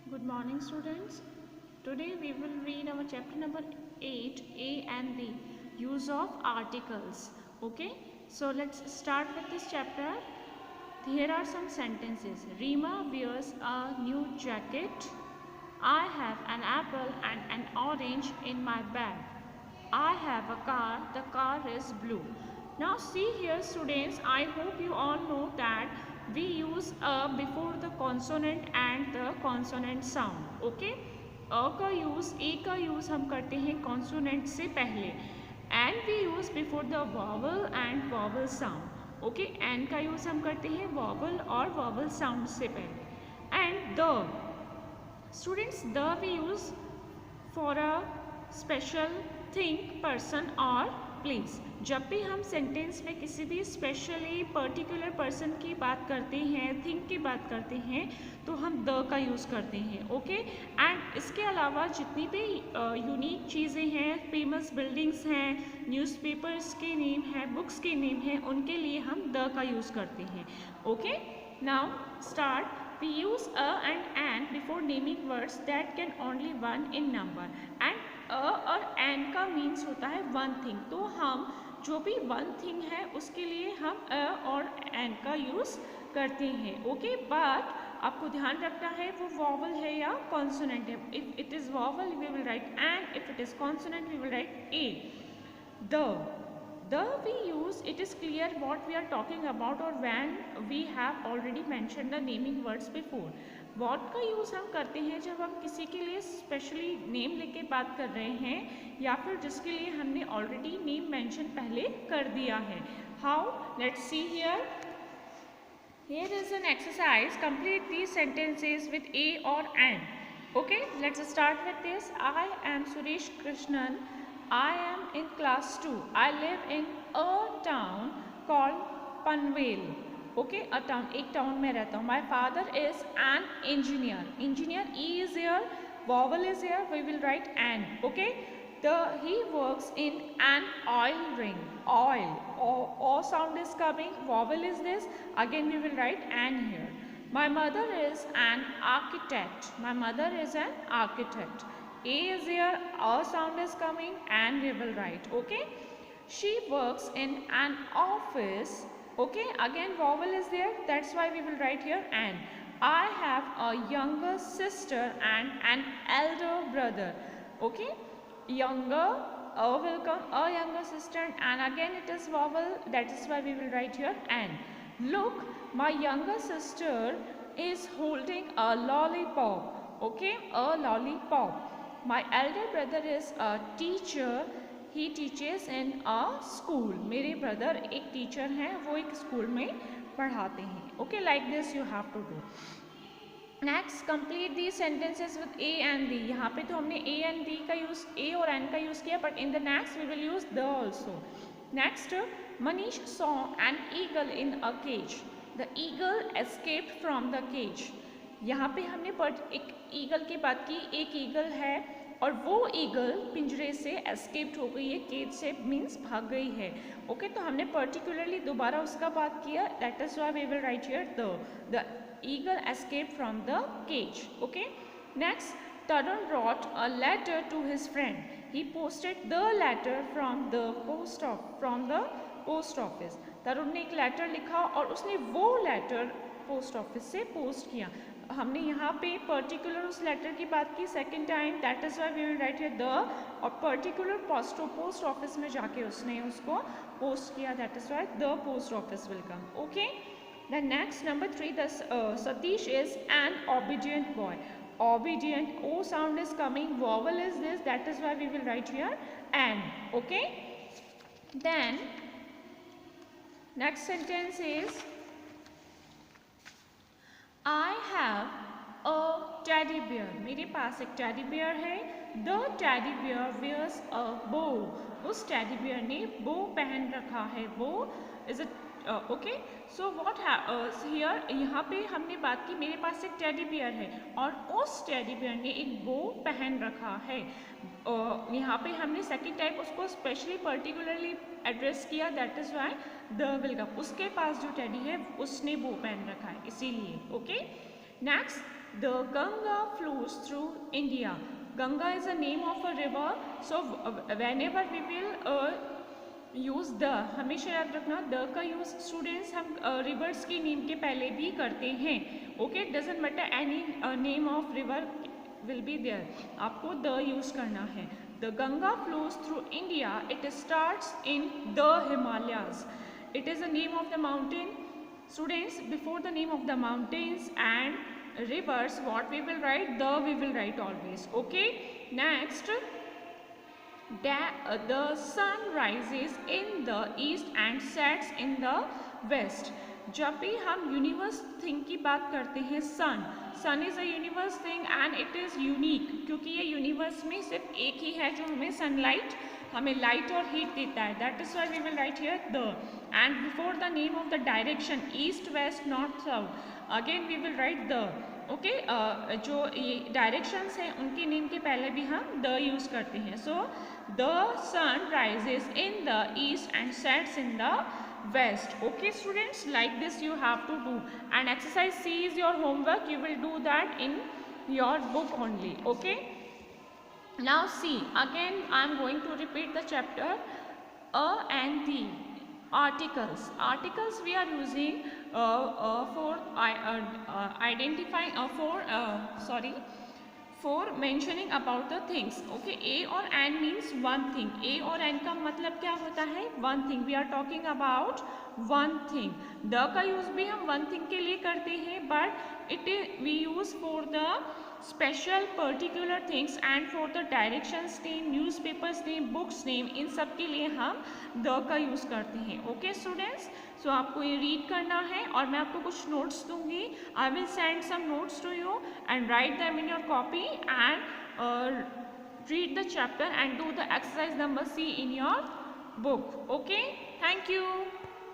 Good morning, students. Today we will read our chapter number 8, A and B, use of articles. Okay, so let's start with this chapter. Here are some sentences. Rima wears a new jacket. I have an apple and an orange in my bag. I have a car. The car is blue. Now see here, students, I hope you all know that we use a before the consonant and the consonant sound. Okay, a का use हम करते हैं consonant से पहले, and we use before the vowel and vowel sound. Okay, and का use हम करते हैं vowel और vowel sound से पहले. And the students, the we use for a special thing, person or place. जब भी हम सेंटेंस में किसी भी स्पेशली पर्टिकुलर पर्सन की बात करते हैं, थिंग की बात करते हैं, तो हम द का यूज़ करते हैं. ओके, एंड इसके अलावा जितनी भी यूनिक चीज़ें हैं, फेमस बिल्डिंग्स हैं, न्यूज़पेपर्स के नेम हैं, बुक्स के नेम हैं, उनके लिए हम द का यूज़ करते हैं. Okay, now start. We use a and an before naming words that can only one in number. And a और an का means होता है one thing. तो हम जो भी one thing है उसके लिए हम a और an का use करते हैं. ओके, but आपको ध्यान रखना है वो vowel है या consonant है. If it is vowel we will write an, if it is consonant we will write a. The we use, it is clear what we are talking about, or when we have already mentioned the naming words before. what का use हम करते हैं जब हम किसी के लिए specially name लेके बात कर रहे हैं या फिर जिसके लिए हमने ऑलरेडी नेम मेंशन पहले कर दिया है. How, let's see here. Here is an exercise. Complete these sentences with a or an. Okay, let's start with this. I am Suresh Krishnan. I am in class 2. I live in a town called Panvel. Okay, a town, एक town में रहता हूँ. My father is an engineer. Engineer, E is here, vowel is here, we will write an. Okay, he works in an oil ring. Oil, o sound is coming, vowel is this, again we will write an here. My mother is an architect. My mother is an architect. A is here, a sound is coming, and we will write. Okay, she works in an office. Okay, again vowel is there, that's why we will write here an. I have a younger sister and an elder brother. Okay, younger, a will come, a younger sister, and again it is vowel, that is why we will write here an. Look, my younger sister is holding a lollipop. Okay, a lollipop. My elder brother is a teacher. He teaches in a school. मेरे brother एक teacher हैं, वो एक school में पढ़ाते हैं. Okay, like this you have to do. Next, complete these sentences with a and the. यहाँ पे तो हमने a and the का use, a और n का use किया, but in the next we will use the also. Next, Manish saw an eagle in a cage. The eagle escaped from the cage. यहाँ पे हमने एक ईगल की बात की. एक ईगल है और वो ईगल पिंजरे से एस्केप्ड हो गई है, केज से मीन्स भाग गई है. ओके, तो हमने पर्टिकुलरली दोबारा उसका बात किया, that is why we will write here the eagle escaped from the cage. Okay, next, Tarun wrote a letter to his friend. He posted the letter from the post office. तरुण ने एक letter लिखा और उसने वो letter post office से post किया. हमने यहाँ पे पर्टिकुलर उस लेटर की बात की second time, that is why we will write here the, और पर्टिकुलर पोस्ट ऑफिस में जाके उसने उसको पोस्ट किया, that is why the post office will come. Okay, the next number 3, the Satish is an obedient boy. Obedient, o sound is coming, vowel is this, that is why we will write here an. Okay, then next sentence is I have a teddy bear. मेरे पास एक teddy bear है. The teddy bear wears a bow. उस teddy bear ने bow पहन रखा है. Bow is a okay, so what here, यहाँ पे हमने बात की मेरे पास एक टेडी बियर है और उस टेडी बियर ने एक बो पहन रखा है. यहाँ पे हमने सेकेंड टाइम उसको स्पेशली पर्टिकुलरली एड्रेस किया, that is why the will come. उसके पास जो टेडी है उसने बो पहन रखा है, इसीलिए. Okay, next, The Ganga flows through India. Ganga is a name of a river. So whenever we will use the, हमेशा याद रखना द का यूज़ स्टूडेंट्स हम रिवर्स की नेम के पहले भी करते हैं. Okay, doesn't matter any name of river will be there, आपको द यूज़ करना है. The Ganga flows through India, it starts in the Himalayas. It is the name of the mountain. Students, before the name of the mountains and rivers, what we will write? The we will write always. Okay, next, the sun rises in the east and sets in the west. जब भी हम universe thing की बात करते हैं, sun is a universe thing and it is unique, क्योंकि ये universe में सिर्फ एक ही है जो हमें सनलाइट, हमें लाइट और हीट देता है. That is why we will write here the. And before the name of the direction east west north south, again we will write the. Okay, जो ये डायरेक्शंस हैं उनके नेम के पहले भी हम द यूज़ करते हैं. So the sun rises in the east and sets in the west. Okay students, like this you have to do, and exercise C is your homework. You will do that in your book only. Okay, now see, again I am going to repeat the chapter a and the. Articles we are using for identifying for mentioning about the things. Okay, a और and means one thing. a और and का मतलब क्या होता है? one thing. We are talking about one thing. the का use भी हम one thing के लिए करते हैं, but it we use for the special particular things and for the directions name, newspapers name, books name, इन सब के लिए हम the का यूज करते हैं. ओके स्टूडेंट्स, सो आपको ये रीड करना है और मैं आपको कुछ नोट्स दूंगी. I will send some notes to you and write them in your copy and read the chapter and do the exercise number C in your book. Okay, thank you.